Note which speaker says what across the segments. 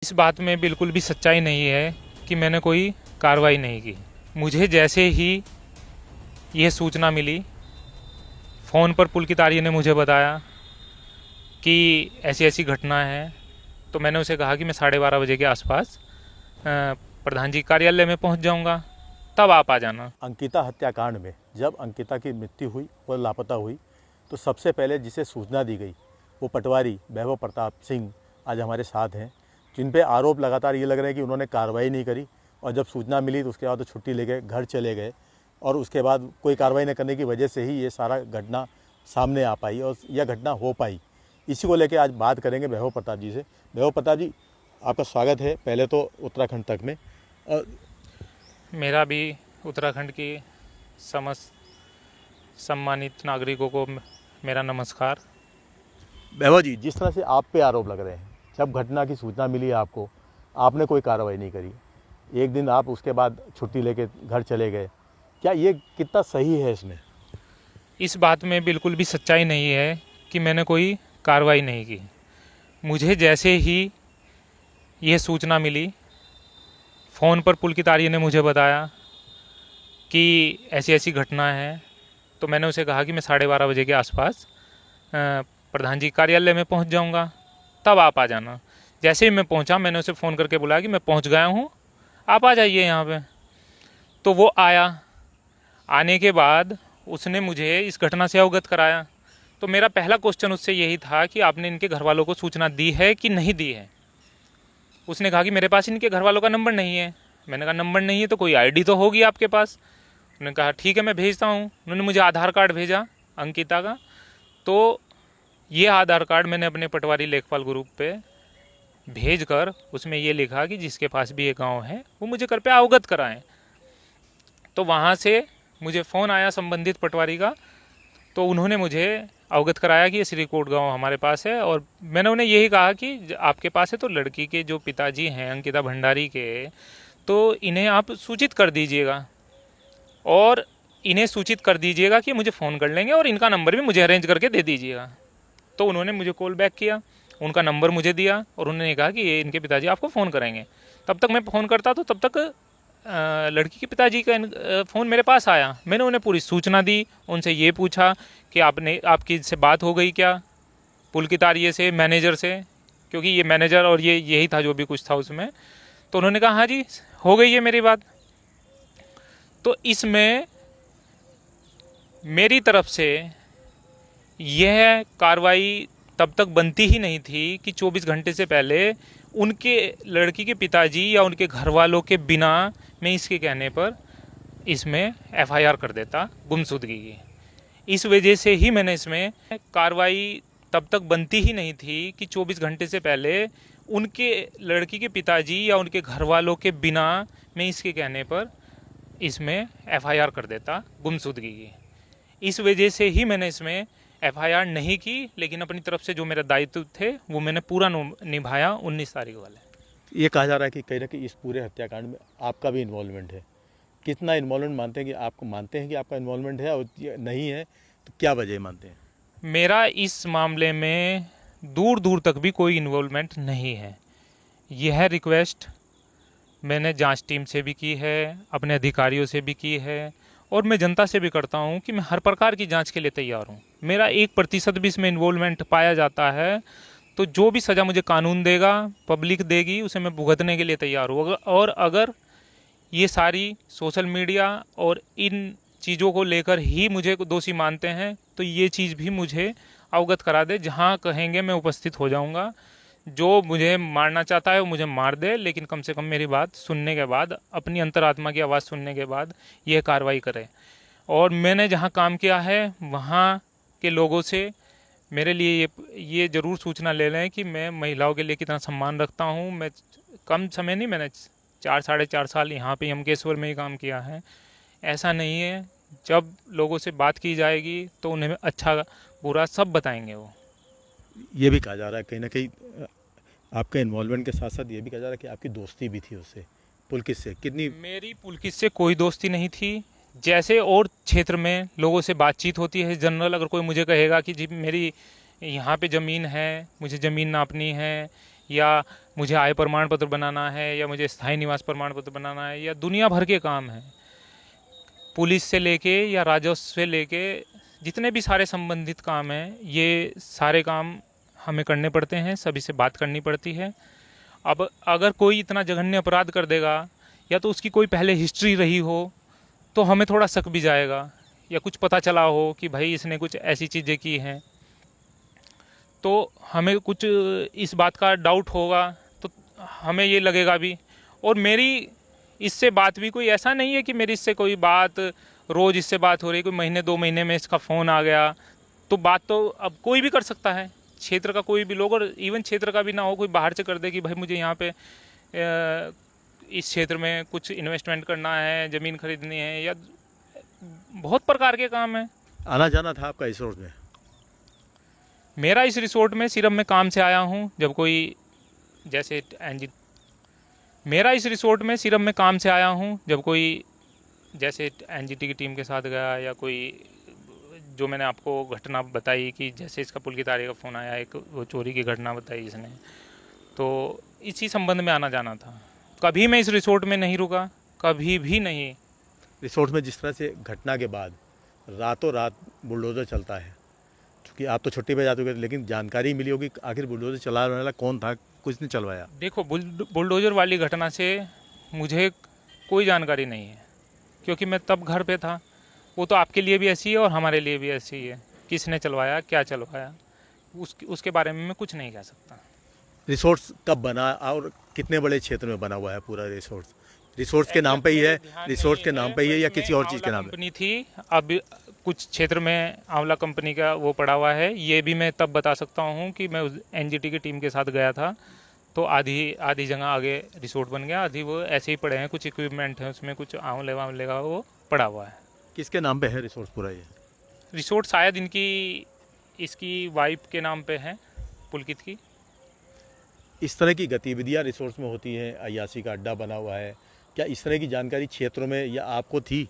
Speaker 1: इस बात में बिल्कुल भी सच्चाई नहीं है कि मैंने कोई कार्रवाई नहीं की। मुझे जैसे ही यह सूचना मिली, फ़ोन पर पुलकितारी ने मुझे बताया कि ऐसी ऐसी घटना है, तो मैंने उसे कहा कि मैं 12:30 बजे के आसपास प्रधान जी कार्यालय में पहुंच जाऊंगा, तब आप आ जाना।
Speaker 2: अंकिता हत्याकांड में जब अंकिता की मृत्यु हुई और लापता हुई तो सबसे पहले जिसे सूचना दी गई वो पटवारी वैभव प्रताप सिंह आज हमारे साथ हैं, जिन पे आरोप लगातार ये लग रहे हैं कि उन्होंने कार्रवाई नहीं करी और जब सूचना मिली तो उसके बाद तो छुट्टी लेके घर चले गए और उसके बाद कोई कार्रवाई न करने की वजह से ही ये सारा घटना सामने आ पाई और यह घटना हो पाई। इसी को लेकर आज बात करेंगे वैभव प्रताप जी से। वैभव प्रताप जी, आपका स्वागत है पहले तो उत्तराखंड तक में। और
Speaker 1: मेरा भी उत्तराखंड की समस्त सम्मानित नागरिकों को मेरा नमस्कार।
Speaker 2: वैभव जी, जिस तरह से आप पे आरोप लग रहे हैं, जब घटना की सूचना मिली आपको, आपने कोई कार्रवाई नहीं करी, एक दिन आप उसके बाद छुट्टी लेके घर चले गए, क्या ये कितना सही है इसमें?
Speaker 1: इस बात में बिल्कुल भी सच्चाई नहीं है कि मैंने कोई कार्रवाई नहीं की। मुझे जैसे ही यह सूचना मिली, फ़ोन पर पुलकितारी ने मुझे बताया कि ऐसी ऐसी घटना है, तो मैंने उसे कहा कि मैं 12:30 बजे के आसपास प्रधान जी कार्यालय में पहुंच जाऊंगा, तब आप आ जाना। जैसे ही मैं पहुंचा, मैंने उसे फ़ोन करके बुलाया कि मैं पहुंच गया हूं, आप आ जाइए यहाँ पे। तो वो आया। आने के बाद उसने मुझे इस घटना से अवगत कराया। तो मेरा पहला क्वेश्चन उससे यही था कि आपने इनके घर वालों को सूचना दी है कि नहीं दी है। उसने कहा कि मेरे पास इनके घर वालों का नंबर नहीं है। मैंने कहा नंबर नहीं है तो कोई आईडी तो होगी आपके पास। उन्होंने कहा ठीक है, मैं भेजता हूँ। उन्होंने मुझे आधार कार्ड भेजा अंकिता का। तो ये आधार कार्ड मैंने अपने पटवारी लेखपाल ग्रुप पे भेज कर उसमें ये लिखा कि जिसके पास भी ये गांव है वो मुझे कृपया अवगत कराएं। तो वहाँ से मुझे फ़ोन आया संबंधित पटवारी का, तो उन्होंने मुझे अवगत कराया कि ये श्रीकोट गांव हमारे पास है। और मैंने उन्हें यही कहा कि आपके पास है तो लड़की के जो पिताजी हैं अंकिता भंडारी के, तो इन्हें आप सूचित कर दीजिएगा और इन्हें सूचित कर दीजिएगा कि मुझे फ़ोन कर लेंगे और इनका नंबर भी मुझे अरेंज करके दे दीजिएगा। तो उन्होंने मुझे कॉल बैक किया, उनका नंबर मुझे दिया और उन्होंने कहा कि ये इनके पिताजी आपको फ़ोन करेंगे। तब तक मैं फ़ोन करता तो तब तक लड़की के पिताजी का फ़ोन मेरे पास आया। मैंने उन्हें पूरी सूचना दी, उनसे ये पूछा कि आपकी इससे बात हो गई क्या, पुलकितारिये से, मैनेजर से, क्योंकि ये मैनेजर और ये यही था जो भी कुछ था उसमें। तो उन्होंने कहा हाँ जी हो गई है मेरी बात। तो इसमें मेरी तरफ से यह कार्रवाई तब तक बनती ही नहीं थी कि 24 घंटे से पहले उनके लड़की के पिताजी या उनके घर वालों के बिना मैं इसके कहने पर इसमें एफआईआर कर देता गुमशुदगी की। इस वजह से ही मैंने इसमें कार्रवाई तब तक बनती ही नहीं थी कि 24 घंटे से पहले उनके लड़की के पिताजी या उनके घर वालों के बिना मैं इसके कहने पर इसमें एफआईआर कर देता गुमशुदगी की। इस वजह से ही मैंने इसमें एफआईआर नहीं की, लेकिन अपनी तरफ से जो मेरे दायित्व थे वो मैंने पूरा निभाया 19 तारीख वाले।
Speaker 2: ये कहा जा रहा है कि कहीं ना कहीं इस पूरे हत्याकांड में आपका भी इन्वॉल्वमेंट है। कितना इन्वॉल्वमेंट मानते हैं कि आपका इन्वॉल्वमेंट है, और नहीं है तो क्या वजह मानते हैं?
Speaker 1: मेरा इस मामले में दूर दूर तक भी कोई इन्वॉल्वमेंट नहीं है। यह रिक्वेस्ट मैंने जांच टीम से भी की है, अपने अधिकारियों से भी की है और मैं जनता से भी करता हूं कि मैं हर प्रकार की जांच के लिए तैयार हूं। मेरा 1% भी इसमें इन्वॉल्वमेंट पाया जाता है तो जो भी सज़ा मुझे कानून देगा, पब्लिक देगी, उसे मैं भुगतने के लिए तैयार हूँ। और अगर ये सारी सोशल मीडिया और इन चीज़ों को लेकर ही मुझे दोषी मानते हैं तो ये चीज़ भी मुझे अवगत करा दे। जहाँ कहेंगे मैं उपस्थित हो जाऊँगा। जो मुझे मारना चाहता है वो मुझे मार दे, लेकिन कम से कम मेरी बात सुनने के बाद, अपनी अंतरात्मा की आवाज़ सुनने के बाद यह कार्रवाई करे। और मैंने जहाँ काम किया है वहाँ के लोगों से मेरे लिए ये ज़रूर सूचना ले लें कि मैं महिलाओं के लिए कितना सम्मान रखता हूँ। मैं कम समय नहीं, मैंने 4 साढ़े 4 साल यहाँ पे यमकेश्वर में ही काम किया है। ऐसा नहीं है, जब लोगों से बात की जाएगी तो उन्हें अच्छा बुरा सब बताएंगे वो।
Speaker 2: ये भी कहा जा रहा है कहीं ना कहीं आपका इन्वॉल्वमेंट के साथ साथ ये भी कहा जा रहा है कि आपकी दोस्ती भी थी उससे, पुलकित से। कितनी?
Speaker 1: मेरी पुलकित से कोई दोस्ती नहीं थी। जैसे और क्षेत्र में लोगों से बातचीत होती है जनरल, अगर कोई मुझे कहेगा कि जी मेरी यहाँ पे ज़मीन है, मुझे ज़मीन नापनी है, या मुझे आय प्रमाण पत्र बनाना है, या मुझे स्थायी निवास प्रमाण पत्र बनाना है, या दुनिया भर के काम हैं। पुलिस से लेके या राजस्व से लेके जितने भी सारे संबंधित काम हैं, ये सारे काम हमें करने पड़ते हैं, सभी से बात करनी पड़ती है। अब अगर कोई इतना जघन्य अपराध कर देगा, या तो उसकी कोई पहले हिस्ट्री रही हो, तो हमें थोड़ा शक भी जाएगा, या कुछ पता चला हो कि भाई इसने कुछ ऐसी चीज़ें की हैं, तो हमें कुछ इस बात का डाउट होगा, तो हमें ये लगेगा भी। और मेरी इससे बात भी कोई ऐसा नहीं है कि मेरी इससे कोई बात रोज़ इससे बात हो रही, कोई महीने 2 महीने में इसका फ़ोन आ गया, तो बात तो अब कोई भी कर सकता है, क्षेत्र का कोई भी लोग, और इवन क्षेत्र का भी ना हो, कोई बाहर से कर दे कि भाई मुझे यहाँ पे इस क्षेत्र में कुछ इन्वेस्टमेंट करना है, ज़मीन खरीदनी है, या बहुत प्रकार के काम हैं।
Speaker 2: आना जाना था आपका रिसोर्ट में?
Speaker 1: मेरा इस रिसोर्ट में सिर्फ मैं काम से आया हूँ, जब कोई जैसे एनजी मेरा इस रिसोर्ट में सिर्फ मैं काम से आया हूँ, जब कोई जैसे एनजीटी की टीम के साथ गया, या कोई जो मैंने आपको घटना बताई कि जैसे इसका पुल की तारी का फ़ोन आया, एक वो चोरी की घटना बताई इसने, तो इसी संबंध में आना जाना था। कभी मैं इस रिसोर्ट में नहीं रुका, कभी भी नहीं।
Speaker 2: रिसोर्ट में जिस तरह से घटना के बाद रातों रात बुलडोज़र चलता है, क्योंकि आप तो छुट्टी पे जा चुके थे, लेकिन जानकारी मिली होगी आखिर बुलडोज़र चलाने वाला कौन था, किसने चलवाया?
Speaker 1: देखो, बुलडोज़र वाली घटना से मुझे कोई जानकारी नहीं है, क्योंकि मैं तब घर पे था। वो तो आपके लिए भी ऐसी है और हमारे लिए भी ऐसी ही है। किसने चलवाया, क्या चलवाया, उसके बारे में मैं कुछ नहीं कह सकता।
Speaker 2: रिसोर्ट कब बना और कितने बड़े क्षेत्र में बना हुआ है पूरा रिसोर्ट? रिसोर्ट के नाम पे ही है, रिसोर्ट के नाम पे ही है, या किसी और चीज़ के नाम पे?
Speaker 1: कंपनी थी, अब कुछ क्षेत्र में आंवला कंपनी का वो पड़ा हुआ है। ये भी मैं तब बता सकता हूँ कि मैं उस एनजीटी की टीम के साथ गया था, तो आधी जगह आगे रिसोर्ट बन गया, आधी वो ऐसे ही पड़े हैं, कुछ इक्विपमेंट है उसमें, कुछ आंवले वांवले का वो पड़ा हुआ है।
Speaker 2: किसके नाम पे है रिसोर्ट पूरा ये?
Speaker 1: रिसोर्ट शायद इसकी वाइफ के नाम पे है, पुलकित की।
Speaker 2: इस तरह की गतिविधियां रिसोर्ट में होती हैं, अय्याशी का अड्डा बना हुआ है, क्या इस तरह की जानकारी क्षेत्रों में या आपको थी?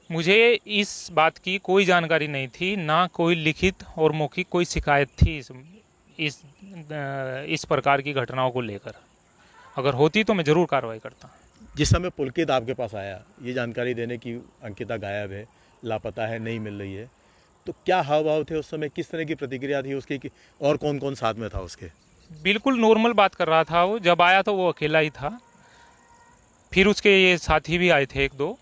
Speaker 1: मुझे इस बात की कोई जानकारी नहीं थी, ना कोई लिखित और मौखिक कोई शिकायत थी इस प्रकार की घटनाओं को लेकर। अगर होती तो मैं ज़रूर कार्रवाई करता।
Speaker 2: जिस समय पुलकित आपके पास आया ये जानकारी देने की अंकिता गायब है, लापता है, नहीं मिल रही है, तो क्या हाव भाव थे उस समय, किस तरह की प्रतिक्रिया थी उसकी, और कौन कौन साथ में था उसके?
Speaker 1: बिल्कुल नॉर्मल बात कर रहा था वो। जब आया तो वो अकेला ही था, फिर उसके ये साथी भी आए थे 1-2।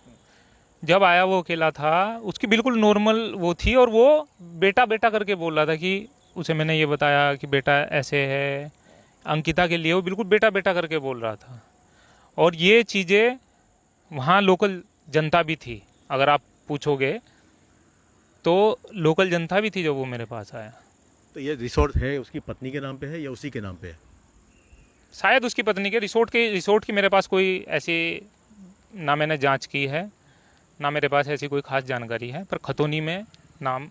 Speaker 1: जब आया वो अकेला था, उसकी बिल्कुल नॉर्मल वो थी, और वो बेटा बेटा करके बोल रहा था कि उसे मैंने ये बताया कि बेटा ऐसे है। अंकिता के लिए वो बिल्कुल बेटा बेटा करके बोल रहा था। और ये चीज़ें वहाँ लोकल जनता भी थी, अगर आप पूछोगे तो लोकल जनता भी थी जब वो मेरे पास आया।
Speaker 2: तो ये रिसोर्ट है उसकी पत्नी के नाम पे है या उसी के नाम पे है?
Speaker 1: शायद उसकी पत्नी के। रिसोर्ट की मेरे पास कोई ऐसी ना मैंने जांच की है, ना मेरे पास ऐसी कोई खास जानकारी है, पर खतौनी में नाम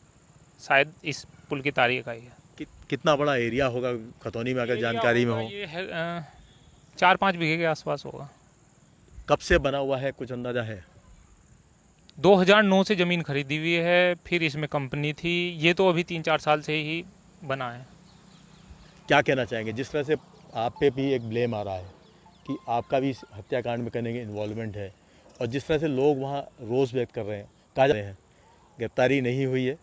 Speaker 1: शायद इस पुल की तारीख का ही है।
Speaker 2: कितना बड़ा एरिया होगा खतौनी में, अगर जानकारी में हो?
Speaker 1: ये है 4-5 बीघे के आसपास होगा।
Speaker 2: कब से बना हुआ है, कुछ अंदाजा है?
Speaker 1: 2009 से ज़मीन खरीदी हुई है, फिर इसमें कंपनी थी। ये तो अभी 3-4 साल से ही बना है।
Speaker 2: क्या कहना चाहेंगे, जिस तरह से आप पे भी एक ब्लेम आ रहा है कि आपका भी इस हत्याकांड में करने के इन्वॉल्वमेंट है, और जिस तरह से लोग वहाँ रोष व्यक्त कर रहे हैं, कहा जा रहे हैं गिरफ्तारी नहीं हुई है,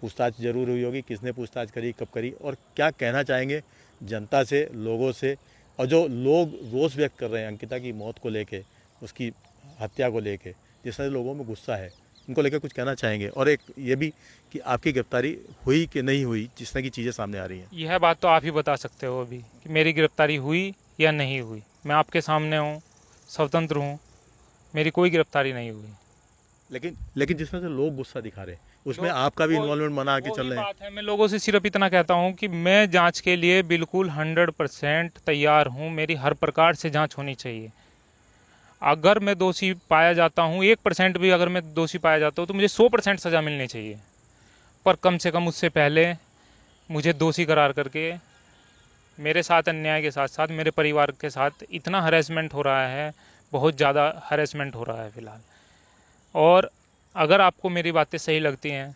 Speaker 2: पूछताछ जरूर हुई होगी, किसने पूछताछ करी, कब करी, और क्या कहना चाहेंगे जनता से, लोगों से, और जो लोग रोष व्यक्त कर रहे हैं अंकिता की मौत को लेके, उसकी हत्या को लेके, जिस तरह से लोगों में गुस्सा है, उनको लेकर कुछ कहना चाहेंगे? और एक ये भी कि आपकी गिरफ्तारी हुई कि नहीं हुई, जिस तरह की चीज़ें सामने आ रही हैं।
Speaker 1: यह बात तो आप ही बता सकते हो अभी कि मेरी गिरफ्तारी हुई या नहीं हुई। मैं आपके सामने हूँ, स्वतंत्र हूँ, मेरी कोई गिरफ्तारी नहीं हुई।
Speaker 2: लेकिन जिस तरह से लोग गुस्सा दिखा रहे हैं, उसमें आपका भी इन्वॉल्वमेंट मना के चल रहे हैं।
Speaker 1: बात है, मैं लोगों से सिर्फ इतना कहता हूँ कि मैं जांच के लिए बिल्कुल 100% तैयार हूँ। मेरी हर प्रकार से जांच होनी चाहिए। अगर मैं दोषी पाया जाता हूँ, 1% भी अगर मैं दोषी पाया जाता हूँ, तो मुझे 100% सज़ा मिलनी चाहिए। पर कम से कम उससे पहले मुझे दोषी करार करके, मेरे साथ अन्याय के साथ साथ मेरे परिवार के साथ इतना हरेसमेंट हो रहा है, बहुत ज़्यादा हरेसमेंट हो रहा है फ़िलहाल। और अगर आपको मेरी बातें सही लगती हैं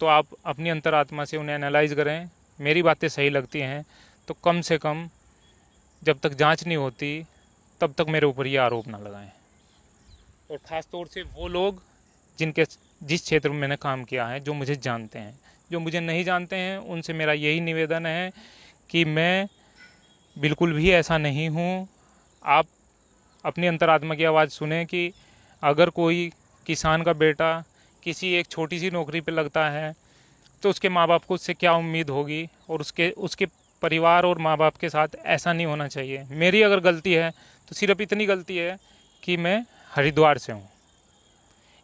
Speaker 1: तो आप अपनी अंतरात्मा से उन्हें एनालाइज करें। मेरी बातें सही लगती हैं तो कम से कम जब तक जांच नहीं होती तब तक मेरे ऊपर ये आरोप ना लगाएं। और ख़ास तौर से वो लोग जिस क्षेत्र में मैंने काम किया है, जो मुझे जानते हैं। जो मुझे नहीं जानते हैं उनसे मेरा यही निवेदन है कि मैं बिल्कुल भी ऐसा नहीं हूँ। आप अपनी अंतरात्मा की आवाज़ सुने कि अगर कोई किसान का बेटा किसी एक छोटी सी नौकरी पे लगता है तो उसके माँ बाप को उससे क्या उम्मीद होगी, और उसके परिवार और माँ बाप के साथ ऐसा नहीं होना चाहिए। मेरी अगर गलती है तो सिर्फ इतनी गलती है कि मैं हरिद्वार से हूँ।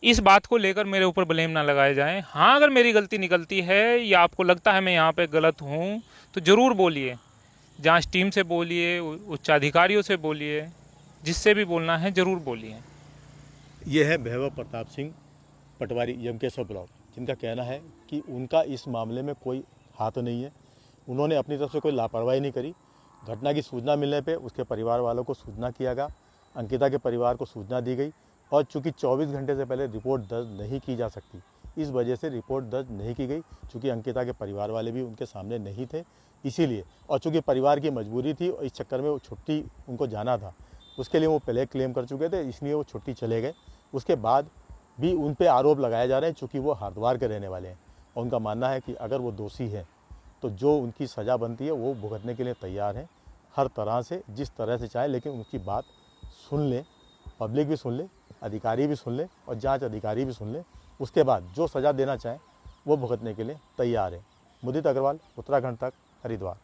Speaker 1: इस बात को लेकर मेरे ऊपर ब्लेम ना लगाए जाएं। हाँ, अगर मेरी गलती निकलती है या आपको लगता है मैं यहाँ पे गलत हूँ तो ज़रूर बोलिए। जांच टीम से बोलिए, उच्चाधिकारियों से बोलिए, जिससे भी बोलना है ज़रूर बोलिए।
Speaker 2: ये है वैभव प्रताप सिंह पटवारी यमकेश्वर ब्लॉक, जिनका कहना है कि उनका इस मामले में कोई हाथ नहीं है। उन्होंने अपनी तरफ से कोई लापरवाही नहीं करी। घटना की सूचना मिलने पे उसके परिवार वालों को सूचना किया गया, अंकिता के परिवार को सूचना दी गई, और चूंकि 24 घंटे से पहले रिपोर्ट दर्ज नहीं की जा सकती, इस वजह से रिपोर्ट दर्ज नहीं की गई। चूँकि अंकिता के परिवार वाले भी उनके सामने नहीं थे, इसीलिए, और चूँकि परिवार की मजबूरी थी और इस चक्कर में वो छुट्टी उनको जाना था, उसके लिए वो पहले क्लेम कर चुके थे, इसलिए वो छुट्टी चले गए। उसके बाद भी उन पे आरोप लगाए जा रहे हैं, चूँकि वो हरिद्वार के रहने वाले हैं, और उनका मानना है कि अगर वो दोषी हैं तो जो उनकी सज़ा बनती है वो भुगतने के लिए तैयार हैं, हर तरह से, जिस तरह से चाहे। लेकिन उनकी बात सुन लें, पब्लिक भी सुन ले, अधिकारी भी सुन ले, और जांच अधिकारी भी सुन ले। उसके बाद जो सज़ा देना चाहें वो भुगतने के लिए तैयार है। मुदित अग्रवाल, उत्तराखंड तक, हरिद्वार।